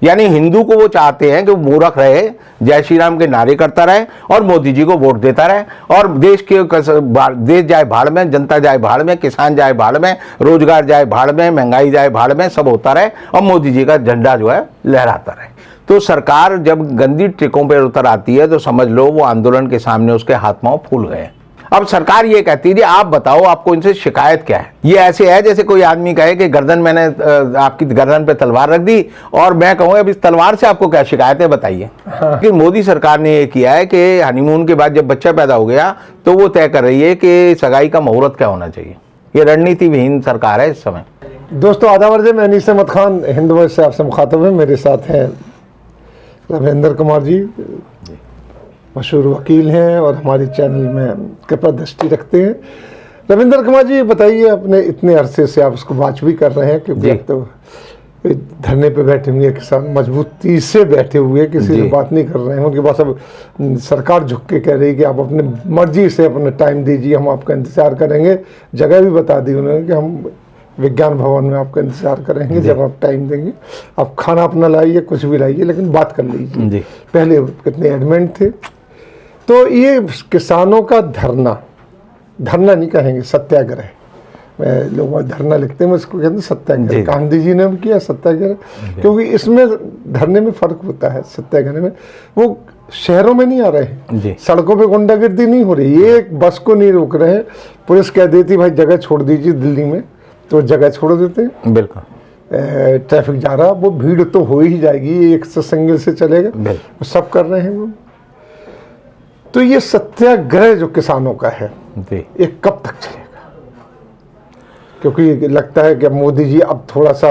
यानी हिंदू को वो चाहते हैं कि वो मूर्ख रहे, जय श्री राम के नारे करता रहे और मोदी जी को वोट देता रहे, और देश जाए भाड़ में, जनता जाए भाड़ में, किसान जाए भाड़ में, रोजगार जाए भाड़ में, महंगाई जाए भाड़ में, सब होता रहे और मोदी जी का झंडा जो है लहराता रहे। तो सरकार जब गंदी ट्रिकों पर उतर आती है तो समझ लो वो आंदोलन के सामने उसके हाथ पांव फूल गए। अब सरकार ये कहती है आप बताओ आपको इनसे शिकायत क्या है। ये ऐसे है जैसे कोई आदमी कहे कि गर्दन, मैंने आपकी गर्दन पे तलवार रख दी और मैं कहूँ अब इस तलवार से आपको क्या शिकायत है बताइए। लेकिन मोदी सरकार ने ये किया है कि हनीमून के बाद जब बच्चा पैदा हो गया तो वो तय कर रही है कि सगाई का मुहूर्त क्या होना चाहिए। ये रणनीति विहीन सरकार है इस समय। दोस्तों आदाब अर्ज़, मैं अनीस अहमद खान हिंद वॉइस से आपसे मुखातब है। मेरे साथ हैं रविंदर कुमार जी, मशहूर वकील हैं और हमारे चैनल में कृपा दृष्टि रखते हैं। रविंदर कुमार जी, बताइए, अपने इतने अरसे से आप उसको वाच भी कर रहे हैं क्योंकि अब तो धरने पे बैठे हुए किसान मजबूती से बैठे हुए, किसी से बात नहीं कर रहे हैं। उनके पास अब सरकार झुक के कह रही है कि आप अपने मर्जी से अपना टाइम दीजिए, हम आपका इंतज़ार करेंगे। जगह भी बता दी उन्होंने कि हम विज्ञान भवन में आपका इंतजार करेंगे, जब आप टाइम देंगे। आप खाना अपना लाइए, कुछ भी लाइए, लेकिन बात कर लीजिए। पहले कितने एडमेंट थे। तो ये किसानों का धरना नहीं कहेंगे, सत्याग्रह, लोग धरना लिखते हैं, इसको कहते हैं सत्याग्रह। गांधी जी ने भी किया सत्याग्रह, क्योंकि इसमें धरने में फर्क होता है। सत्याग्रह में वो शहरों में नहीं आ रहे हैं, सड़कों पे गुंडागर्दी नहीं हो रही, एक बस को नहीं रोक रहे हैं। पुलिस कह देती भाई जगह छोड़ दीजिए दिल्ली में, तो जगह छोड़ देते हैं। बिल्कुल ट्रैफिक जा रहा, वो भीड़ तो हो ही जाएगी, एक से सिंगल से चलेगा, सब कर रहे हैं वो। तो ये सत्याग्रह जो किसानों का है ये कब तक चलेगा? क्योंकि लगता है कि मोदी जी अब थोड़ा सा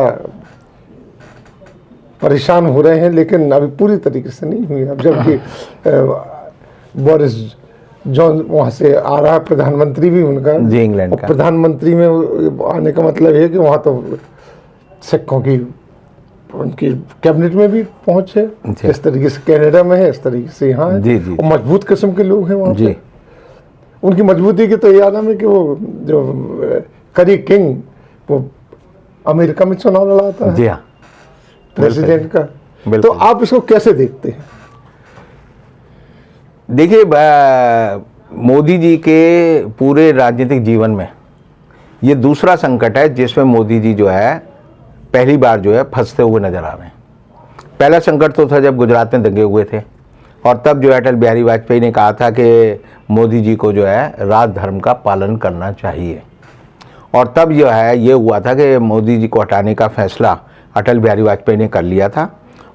परेशान हो रहे हैं, लेकिन अभी पूरी तरीके से नहीं हुई। अब जबकि बोरिस जॉन वहाँ से आ रहा है, प्रधानमंत्री भी उनका जी, इंग्लैंड का। प्रधानमंत्री में आने का मतलब है कि वहाँ तो सिखों की उनकी कैबिनेट में भी पहुँच है। इस तरीके से कनाडा में है, इस तरीके से यहाँ है। और मजबूत किस्म के लोग हैं वहाँ पे। उनकी मजबूती की तो ये आलम है कि वो जो करी किंग, वो अमेरिका में चुनाव लड़ा था, जी हाँ, प्रेसिडेंट का। तो आप इसको कैसे देखते हैं? देखिए, मोदी जी के पूरे राजनीतिक जीवन में ये दूसरा संकट है जिसमें मोदी जी जो है पहली बार जो है फंसते हुए नजर आ रहे हैं। पहला संकट तो था जब गुजरात में दंगे हुए थे, और तब जो है अटल बिहारी वाजपेयी ने कहा था कि मोदी जी को जो है राज धर्म का पालन करना चाहिए, और तब जो है ये हुआ था कि मोदी जी को हटाने का फैसला अटल बिहारी वाजपेयी ने कर लिया था।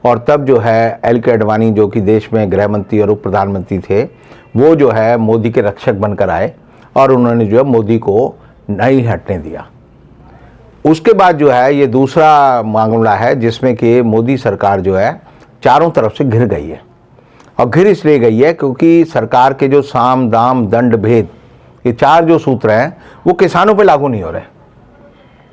और तब जो है एल के अडवाणी, जो कि देश में गृह मंत्री और उप प्रधानमंत्री थे, वो जो है मोदी के रक्षक बनकर आए और उन्होंने जो है मोदी को नहीं हटने दिया। उसके बाद जो है ये दूसरा मामला है जिसमें कि मोदी सरकार जो है चारों तरफ से घिर गई है। और घिर इसलिए गई है क्योंकि सरकार के जो साम दाम दंड भेद, ये चार जो सूत्र हैं वो किसानों पे लागू नहीं हो रहे।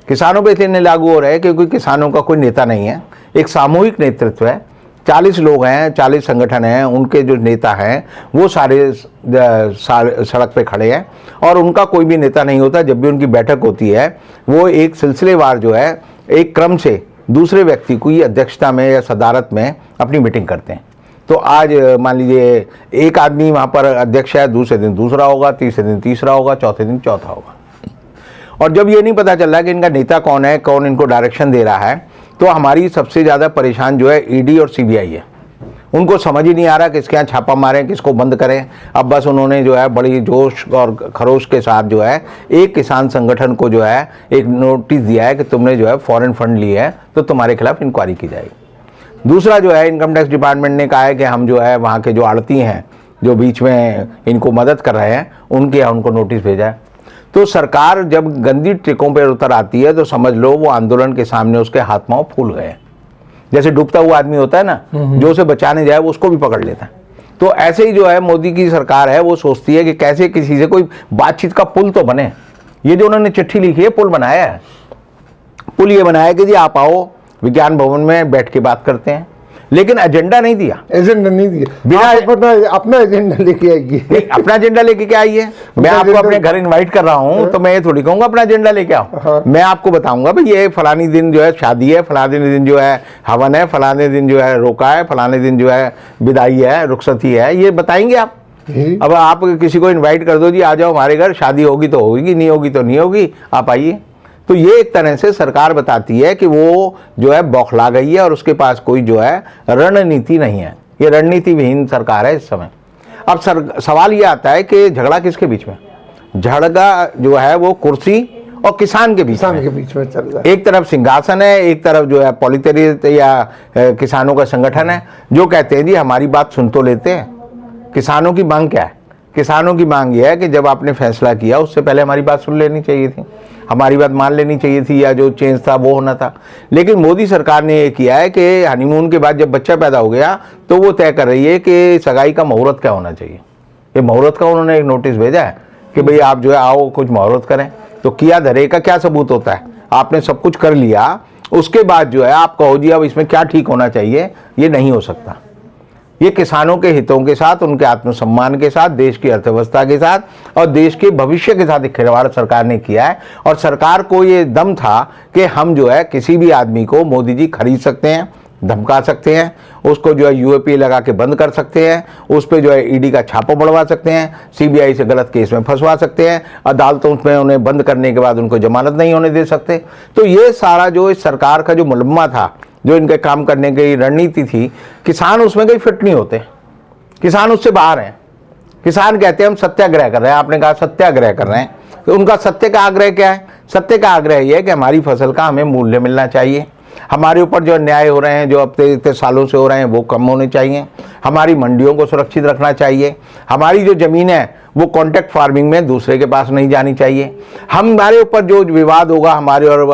किसानों पे इसलिए लागू हो रहे हैं क्योंकि किसानों का कोई नेता नहीं है, एक सामूहिक नेतृत्व है। 40 लोग हैं, 40 संगठन हैं, उनके जो नेता हैं वो सारे सड़क पे खड़े हैं, और उनका कोई भी नेता नहीं होता। जब भी उनकी बैठक होती है वो एक सिलसिलेवार जो है एक क्रम से दूसरे व्यक्ति की अध्यक्षता में या सदारत में अपनी मीटिंग करते हैं। तो आज मान लीजिए एक आदमी वहाँ पर अध्यक्ष है, दूसरे दिन दूसरा होगा, तीसरे दिन तीसरा होगा, चौथे दिन चौथा होगा। और जब ये नहीं पता चल रहा कि इनका नेता कौन है, कौन इनको डायरेक्शन दे रहा है, तो हमारी सबसे ज़्यादा परेशान जो है ईडी और सीबीआई है। उनको समझ ही नहीं आ रहा किसके यहाँ छापा मारें, किसको बंद करें। अब बस उन्होंने जो है बड़ी जोश और खरोश के साथ जो है एक किसान संगठन को जो है एक नोटिस दिया है कि तुमने जो है फॉरेन फंड लिए है तो तुम्हारे खिलाफ इंक्वायरी की जाएगी। दूसरा जो है इनकम टैक्स डिपार्टमेंट ने कहा है कि हम जो है वहाँ के जो आड़ती हैं जो बीच में इनको मदद कर रहे हैं उनके यहाँ उनको नोटिस भेजा है। तो सरकार जब गंदी ट्रिकों पर उतर आती है तो समझ लो वो आंदोलन के सामने उसके हाथ पांव फूल गए। जैसे डूबता हुआ आदमी होता है ना, जो उसे बचाने जाए वो उसको भी पकड़ लेता है। तो ऐसे ही जो है मोदी की सरकार है वो सोचती है कि कैसे किसी से कोई बातचीत का पुल तो बने। ये जो उन्होंने चिट्ठी लिखी है पुल बनाया है। पुल ये बनाया कि जी आप आओ विज्ञान भवन में बैठ के बात करते हैं। लेकिन एजेंडा नहीं दिया। एजेंडा नहीं दिया, बिना आप अपना एजेंडा लेके आइए। नहीं, अपना एजेंडा लेके क्या आइए? मैं आपको अपने घर इनवाइट कर रहा हूं तो मैं ये थोड़ी कहूंगा अपना एजेंडा लेके आओ। हाँ। मैं आपको बताऊंगा भाई ये फलानी दिन जो है शादी है, फलाने दिन जो है हवन है, फलाने दिन जो है रोका है, फलाने दिन जो है विदाई है, रुखसती है, ये बताएंगे आप। अब आप किसी को इनवाइट कर दो, जी आ जाओ हमारे घर, शादी होगी तो होगी, नहीं होगी तो नहीं होगी, आप आइए। तो ये एक तरह से सरकार बताती है कि वो जो है बौखला गई है और उसके पास कोई जो है रणनीति नहीं है। ये रणनीति विहीन सरकार है इस समय। अब सवाल ये आता है कि झगड़ा किसके बीच में? झगड़ा जो है वो कुर्सी और किसान के बीच में चल रहा है। एक तरफ सिंहासन है, एक तरफ जो है पॉलिटिक्स या किसानों का संगठन है जो कहते हैं जी हमारी बात सुन तो लेते हैं। किसानों की मांग क्या है? किसानों की मांग ये है कि जब आपने फैसला किया उससे पहले हमारी बात सुन लेनी चाहिए थी, हमारी बात मान लेनी चाहिए थी, या जो चेंज था वो होना था। लेकिन मोदी सरकार ने ये किया है कि हनीमून के बाद जब बच्चा पैदा हो गया तो वो तय कर रही है कि सगाई का मुहूर्त क्या होना चाहिए। ये मुहूर्त का उन्होंने एक नोटिस भेजा है कि भाई आप जो है आओ कुछ मुहूर्त करें। तो किया धरे का क्या सबूत होता है? आपने सब कुछ कर लिया, उसके बाद जो है आप कहो जी अब इसमें क्या ठीक होना चाहिए, ये नहीं हो सकता। ये किसानों के हितों के साथ, उनके आत्मसम्मान के साथ, देश की अर्थव्यवस्था के साथ और देश के भविष्य के साथ एक खिलवाड़ सरकार ने किया है। और सरकार को ये दम था कि हम जो है किसी भी आदमी को मोदी जी खरीद सकते हैं, धमका सकते हैं, उसको जो है यूएपीए लगा के बंद कर सकते हैं, उस पर जो है ईडी का छापा बढ़वा सकते हैं, सीबीआई से गलत केस में फंसवा सकते हैं, अदालतों में उन्हें बंद करने के बाद उनको जमानत नहीं होने दे सकते। तो ये सारा जो इस सरकार का जो मुलम्मा था, जो इनके काम करने की रणनीति थी, किसान उसमें कहीं फिट नहीं होते। किसान उससे बाहर हैं। किसान कहते हैं हम सत्याग्रह कर रहे हैं। आपने कहा सत्याग्रह कर रहे हैं, तो उनका सत्य का आग्रह क्या है? सत्य का आग्रह ये है कि हमारी फसल का हमें मूल्य मिलना चाहिए, हमारे ऊपर जो अन्याय हो रहे हैं, जो अब इतने सालों से हो रहे हैं, वो कम होने चाहिए, हमारी मंडियों को सुरक्षित रखना चाहिए, हमारी जो ज़मीन है वो कॉन्ट्रैक्ट फार्मिंग में दूसरे के पास नहीं जानी चाहिए, हमारे ऊपर जो विवाद होगा हमारे और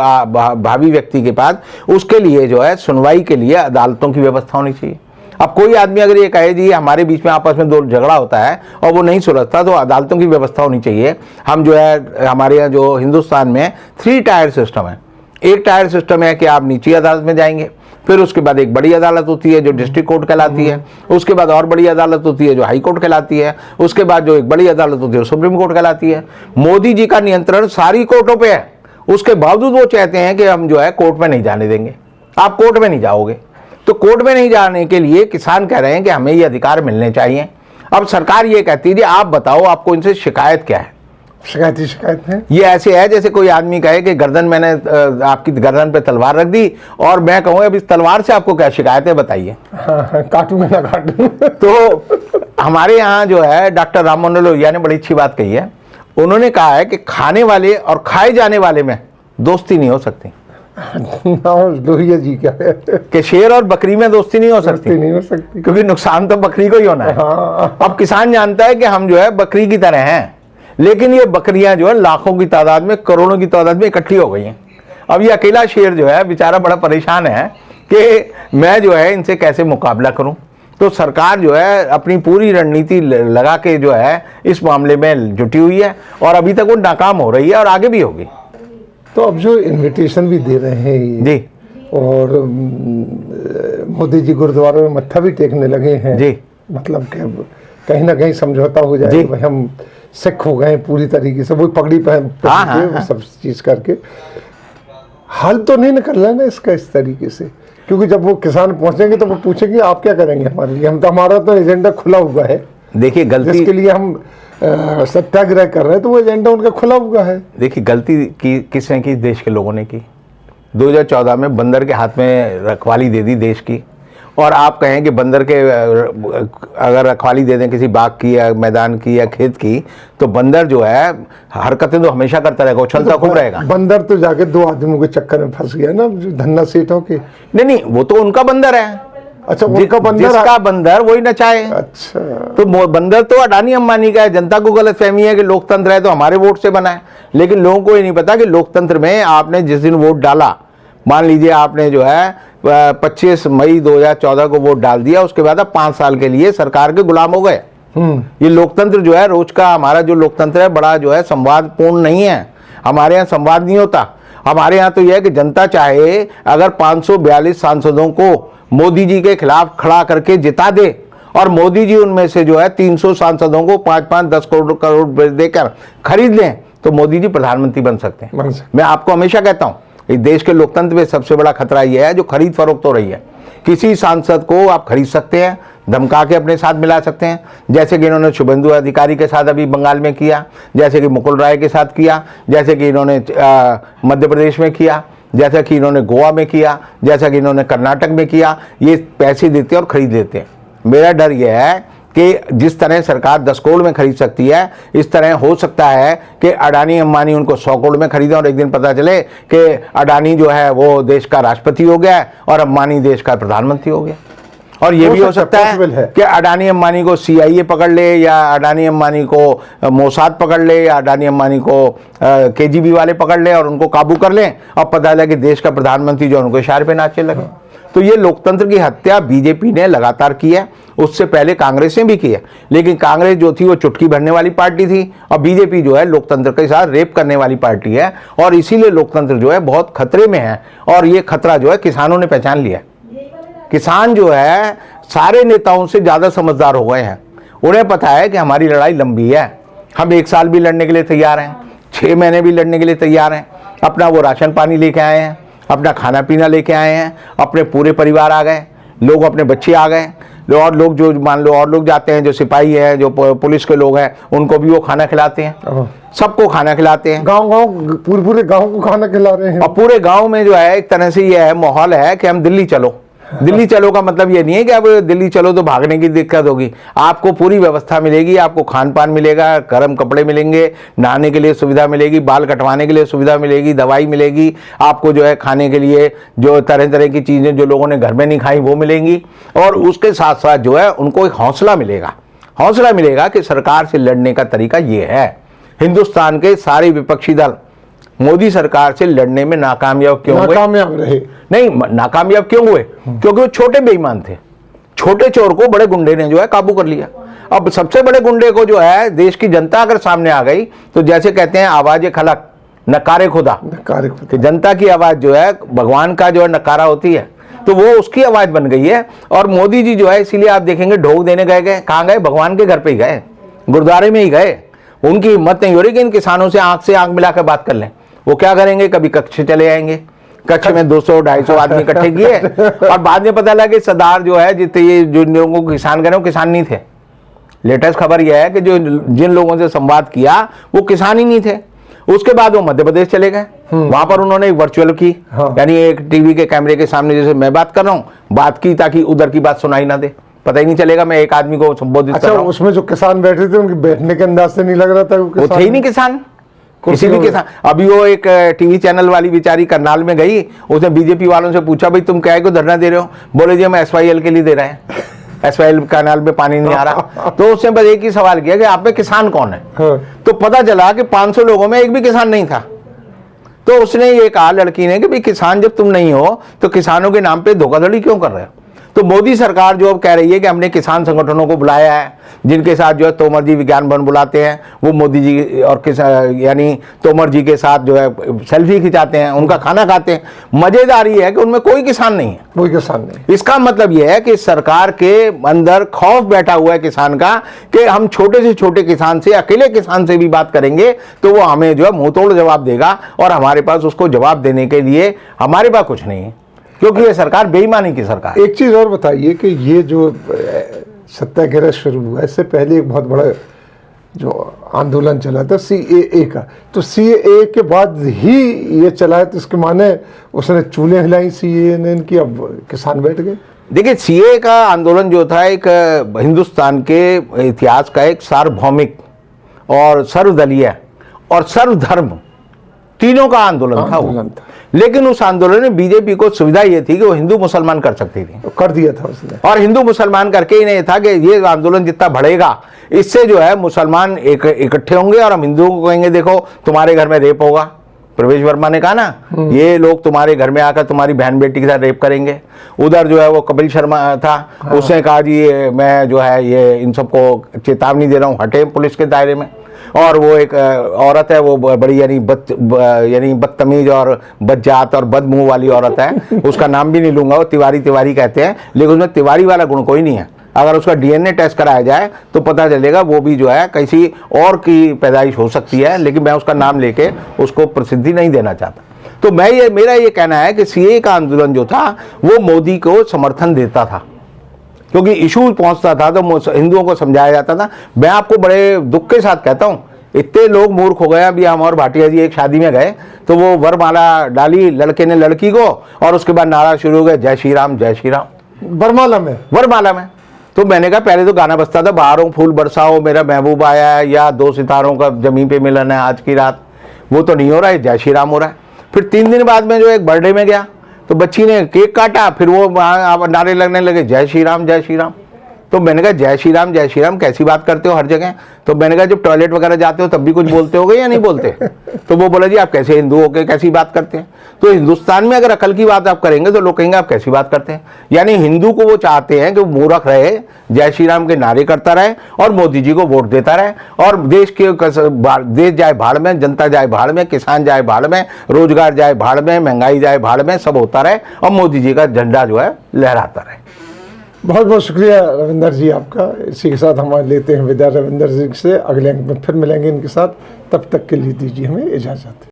भावी व्यक्ति के पास, उसके लिए जो है सुनवाई के लिए अदालतों की व्यवस्था होनी चाहिए। अब कोई आदमी अगर ये कहे जी हमारे बीच में आपस में दो झगड़ा होता है और वो नहीं सुलझता, तो अदालतों की व्यवस्था होनी चाहिए। हम जो है हमारे यहाँ जो हिंदुस्तान में 3 टायर सिस्टम है। एक टायर सिस्टम है कि आप निचली अदालत में जाएंगे, फिर उसके बाद एक बड़ी अदालत होती है जो डिस्ट्रिक्ट कोर्ट कहलाती है, उसके बाद और बड़ी अदालत होती है जो हाई कोर्ट कहलाती है, उसके बाद जो एक बड़ी अदालत होती है सुप्रीम कोर्ट कहलाती है। मोदी जी का नियंत्रण सारी कोर्टों पे है, उसके बावजूद वो चाहते हैं कि हम जो है कोर्ट में नहीं जाने देंगे, आप कोर्ट में नहीं जाओगे। तो कोर्ट में नहीं जाने के लिए किसान कह रहे हैं कि हमें ये अधिकार मिलने चाहिए। अब सरकार ये कहती है जी आप बताओ आपको इनसे शिकायत क्या है? शिकायत है ये ऐसे है जैसे कोई आदमी कहे कि गर्दन मैंने आपकी गर्दन पे तलवार रख दी और मैं कहूँ अब इस तलवार से आपको क्या शिकायत है बताइए। काटूंगा ना काटूं। तो हमारे यहाँ जो है डॉक्टर राम मनोहर लोहिया ने बड़ी अच्छी बात कही है। उन्होंने कहा है कि खाने वाले और खाए जाने वाले में दोस्ती नहीं हो सकती। लोहिया जी क्या है कि शेर और बकरी में दोस्ती नहीं हो सकती, क्योंकि नुकसान तो बकरी को ही होना है। हाँ। अब किसान जानता है कि हम जो है बकरी की तरह हैं, लेकिन ये बकरियां जो है लाखों की तादाद में, करोड़ों की तादाद में इकट्ठी हो गई हैं। अब ये अकेला शेर जो है बेचारा बड़ा परेशान है कि मैं जो है इनसे कैसे मुकाबला करूं। तो सरकार जो है अपनी पूरी रणनीति लगा के जो है इस मामले में जुटी हुई है और अभी तक वो नाकाम हो रही है और आगे भी होगी। तो अब जो इनविटेशन भी दे रहे हैं जी, और मोदी जी गुरुद्वारे में मत्था भी टेकने लगे हैं जी, मतलब कि कहीं ना कहीं समझौता हो जाए भाई हम सिख हो गए पूरी तरीके से, वो पगड़ी पहन के सब चीज करके। हल तो नहीं निकल रहा है ना इसका इस तरीके से, क्योंकि जब वो किसान पहुंचेंगे तो वो पूछेंगे आप क्या करेंगे हमारे लिए, हम तो हमारा तो एजेंडा खुला हुआ है। देखिए गलती जिसके लिए हम सत्याग्रह कर रहे हैं तो वो एजेंडा उनका खुला हुआ है। देखिए गलती की किसने की? देश के लोगों ने की। 2014 में बंदर के हाथ में रखवाली दे दी देश की, और आप कहें कि बंदर के अगर रखवाली दे दें किसी बाग की या मैदान की या खेत की, तो बंदर जो है हरकतें तो हमेशा करता रहेगा, उछलता खूब रहेगा। बंदर तो जाके 2 आदमियों के चक्कर में फंस गया ना, जो धन्ना सेठों के। नहीं, वो तो उनका बंदर है। अच्छा, उनका बंदर, जिसका बंदर वही नचाए। अच्छा, तो बंदर तो अडानी अंबानी का है। जनता को गलतफहमी है कि लोकतंत्र है तो हमारे वोट से बना है, लेकिन लोगों को ये नहीं पता कि लोकतंत्र में आपने जिस दिन वोट डाला, मान लीजिए आपने जो है 25 मई 2014 को वोट डाल दिया, उसके बाद आप 5 साल के लिए सरकार के गुलाम हो गए। ये लोकतंत्र जो है रोज का हमारा जो लोकतंत्र है बड़ा जो है संवादपूर्ण नहीं है। हमारे यहाँ संवाद नहीं होता। हमारे यहाँ तो यह है कि जनता चाहे अगर 542 सांसदों को मोदी जी के खिलाफ खड़ा करके जिता दे और मोदी जी उनमें से जो है 300 सांसदों को 5-5 10 करोड़ देकर खरीद लें तो मोदी जी प्रधानमंत्री बन सकते हैं। मैं आपको हमेशा कहता हूँ इस देश के लोकतंत्र में सबसे बड़ा खतरा यह है जो खरीद फरोख्त हो रही है। किसी सांसद को आप खरीद सकते हैं, धमका के अपने साथ मिला सकते हैं, जैसे कि इन्होंने शुभेंदु अधिकारी के साथ अभी बंगाल में किया, जैसे कि मुकुल राय के साथ किया, जैसे कि इन्होंने मध्य प्रदेश में किया, जैसा कि इन्होंने गोवा में किया, जैसा कि इन्होंने कर्नाटक में किया। ये पैसे देते हैं और खरीद लेते हैं। मेरा डर यह है कि जिस तरह सरकार 10 करोड़ में खरीद सकती है, इस तरह हो सकता है कि अडानी अंबानी उनको 100 करोड़ में खरीदें और एक दिन पता चले कि अडानी जो है वो देश का राष्ट्रपति हो गया है और अंबानी देश का प्रधानमंत्री हो गया। और ये भी हो सकता है कि अडानी अंबानी को CIA पकड़ ले या अडानी अंबानी को मोसाद पकड़ ले या अडानी अंबानी को KGB वाले पकड़ ले और उनको काबू कर लें और पता चला कि देश का प्रधानमंत्री जो उनको इशारे पे नाचने लगे। तो ये लोकतंत्र की हत्या बीजेपी ने लगातार की है, उससे पहले कांग्रेस ने भी की है, लेकिन कांग्रेस जो थी वो चुटकी भरने वाली पार्टी थी और बीजेपी जो है लोकतंत्र के साथ रेप करने वाली पार्टी है और इसीलिए लोकतंत्र जो है बहुत खतरे में है। और ये खतरा जो है किसानों ने पहचान लिया है। किसान जो है सारे नेताओं से ज़्यादा समझदार हो गए हैं। उन्हें पता है कि हमारी लड़ाई लंबी है, हम 1 साल भी लड़ने के लिए तैयार हैं, 6 महीने भी लड़ने के लिए तैयार हैं। अपना वो राशन पानी लेके आए हैं, अपना खाना पीना लेके आए हैं, अपने पूरे परिवार आ गए, लोग अपने बच्चे आ गए, और लोग जो मान लो और लोग जाते हैं जो सिपाही हैं जो पुलिस के लोग हैं उनको भी वो खाना खिलाते हैं, सबको खाना खिलाते हैं। गांव पूरे गांव को खाना खिला रहे हैं। और पूरे गांव में जो है एक तरह से ये है माहौल है कि हम दिल्ली चलो। दिल्ली चलो का मतलब ये नहीं है कि अब दिल्ली चलो तो भागने की दिक्कत होगी, आपको पूरी व्यवस्था मिलेगी, आपको खान पान मिलेगा, गर्म कपड़े मिलेंगे, नहाने के लिए सुविधा मिलेगी, बाल कटवाने के लिए सुविधा मिलेगी, दवाई मिलेगी, आपको जो है खाने के लिए जो तरह तरह की चीज़ें जो लोगों ने घर में नहीं खाई वो मिलेंगी। और उसके साथ साथ जो है उनको एक हौसला मिलेगा कि सरकार से लड़ने का तरीका ये है। हिंदुस्तान के सारे विपक्षी दल मोदी सरकार से लड़ने में नाकामयाब क्यों हुए? नाकामयाब रहे नहीं, नाकामयाब क्यों हुए? क्योंकि वो छोटे बेईमान थे। छोटे चोर को बड़े गुंडे ने जो है काबू कर लिया। अब सबसे बड़े गुंडे को जो है देश की जनता अगर सामने आ गई तो जैसे कहते हैं आवाज खलक नकारे खुदा, कि जनता की आवाज जो है भगवान का जो है नकारा होती है, तो वो उसकी आवाज बन गई है। और मोदी जी जो है इसीलिए आप देखेंगे ढोक देने गए, कहाँ गए? भगवान के घर पे ही गए, गुरुद्वारे में ही गए। उनकी हिम्मत नहीं हो रही कि इन किसानों से आंख मिलाकर बात कर लें। वो क्या करेंगे? कभी कक्ष चले आएंगे, कक्ष में 200-250 आदमी इकट्ठे किए और बाद में पता लगा कि सरदार जो है जितने ये जो लोगों को किसान करें वो किसान नहीं थे। लेटेस्ट खबर यह है कि जो जिन लोगों से संवाद किया वो किसान ही नहीं थे। उसके बाद वो मध्य प्रदेश चले गए, वहां पर उन्होंने एक वर्चुअल की, यानी एक टीवी के कैमरे के सामने जैसे मैं बात कर रहा हूँ बात की, ताकि उधर की बात सुनाई ना दे, पता ही नहीं चलेगा मैं एक आदमी को संबोधित कर रहा हूं। उसमें जो किसान बैठे थे उनके बैठने के अंदाज से नहीं लग रहा था वो थे ही नहीं किसान, किसी भी किसान। अभी वो एक टीवी चैनल वाली बेचारी करनाल में गई, उसने बीजेपी वालों से पूछा भाई तुम क्या को धरना दे रहे हो? बोले जी हम SYL के लिए दे रहे हैं, SYL कैनाल में पानी नहीं आ रहा। तो उसने बस एक ही सवाल किया कि आप में किसान कौन है? तो पता चला कि 500 लोगों में एक भी किसान नहीं था। तो उसने ये कहा लड़की ने कि भाई किसान जब तुम नहीं हो तो किसानों के नाम पे धोखाधड़ी क्यों कर रहे हो? तो मोदी सरकार जो अब कह रही है कि हमने किसान संगठनों को बुलाया है, जिनके साथ जो है तोमर जी विज्ञान भवन बुलाते हैं, वो मोदी जी और यानी तोमर जी के साथ जो है सेल्फी खिंचाते हैं, उनका खाना खाते हैं। मजेदार ये है कि उनमें कोई किसान नहीं है, कोई किसान नहीं। इसका मतलब यह है कि सरकार के अंदर खौफ बैठा हुआ है किसान का कि हम छोटे से छोटे किसान से, अकेले किसान से भी बात करेंगे तो वो हमें जो है मुंह तोड़ जवाब देगा, और हमारे पास उसको जवाब देने के लिए हमारे पास कुछ नहीं है, क्योंकि ये सरकार बेईमानी की सरकार। एक चीज और बताइए कि ये जो सत्याग्रह शुरू हुआ इससे पहले एक बहुत बड़ा जो आंदोलन चला था CAA का, तो CAA के बाद ही ये चला है, तो इसके माने उसने चूल्हे हिलाई CAA ने इनकी, अब किसान बैठ गए। देखिए CAA का आंदोलन जो था एक हिंदुस्तान के इतिहास का एक सार्वभौमिक और सर्वदलीय और सर्वधर्म तीनों का आंदोलन था। लेकिन उस आंदोलन में बीजेपी को सुविधा ये थी कि वो हिंदू मुसलमान कर सकती थी, कर दिया था उसने। और हिंदू मुसलमान करके इन्हें था कि ये आंदोलन जितना बढ़ेगा इससे जो है मुसलमान इकट्ठे होंगे और हम हिंदुओं को कहेंगे देखो तुम्हारे घर में रेप होगा। प्रवेश वर्मा ने कहा ना, ये लोग तुम्हारे घर में आकर तुम्हारी बहन बेटी के साथ रेप करेंगे। उधर जो है वो कपिल शर्मा था, उसने कहा जी मैं जो है ये इन सबको चेतावनी दे रहा हूँ, हटे पुलिस के दायरे में। और वो एक औरत है, वो बड़ी यानी बदतमीज और बदजात और बदमुंह वाली औरत है, उसका नाम भी नहीं लूंगा, वो तिवारी तिवारी कहते हैं, लेकिन उसमें तिवारी वाला गुण कोई नहीं है। अगर उसका डीएनए टेस्ट कराया जाए तो पता चलेगा वो भी जो है किसी और की पैदाइश हो सकती है, लेकिन मैं उसका नाम लेके उसको प्रसिद्धि नहीं देना चाहता। तो मेरा ये कहना है कि सीए का आंदोलन जो था वो मोदी को समर्थन देता था, क्योंकि इशू पहुंचता था तो हिंदुओं को समझाया जाता था। मैं आपको बड़े दुख के साथ कहता हूं, इतने लोग मूर्ख हो गए। अभी हम और भाटिया जी एक शादी में गए तो वो वरमाला डाली लड़के ने लड़की को, और उसके बाद नारा शुरू हो गया, जय श्री राम जय श्री राम, वरमाला में। तो मैंने कहा पहले तो गाना बजता था, बाहरों फूल बरसाओ मेरा महबूब आया है, या दो सितारों का जमीन पे मिलन है आज की रात, वो तो नहीं हो रहा है, जय श्री राम हो रहा है। फिर 3 दिन बाद में जो एक बर्थडे में गया तो बच्ची ने केक काटा, फिर वो नारे लगने लगे जय श्री राम जय श्री राम। तो मैंने कहा जय श्री राम कैसी बात करते हो हर जगह। तो मैंने कहा जब टॉयलेट वगैरह जाते हो तब भी कुछ बोलते होगे या नहीं बोलते। तो वो बोला जी आप कैसे हिंदू हो के कैसी बात करते हैं। तो हिंदुस्तान में अगर अकल की बात आप करेंगे तो लोग कहेंगे आप कैसी बात करते हैं। यानी हिंदू को वो चाहते हैं कि वो मूर्ख रहे, जय श्री राम के नारे करता रहे और मोदी जी को वोट देता रहे, और देश जाए भाड़ में, जनता जाए भाड़ में, किसान जाए भाड़ में, रोजगार जाए भाड़ में, महंगाई जाए भाड़ में, सब होता रहे और मोदी जी का झंडा जो है लहराता रहे। बहुत बहुत शुक्रिया रविंदर जी आपका। इसी के साथ हम आज लेते हैं विदा रविंदर जी से। अगले अंक में फिर मिलेंगे इनके साथ, तब तक के लिए दीजिए हमें इजाज़त।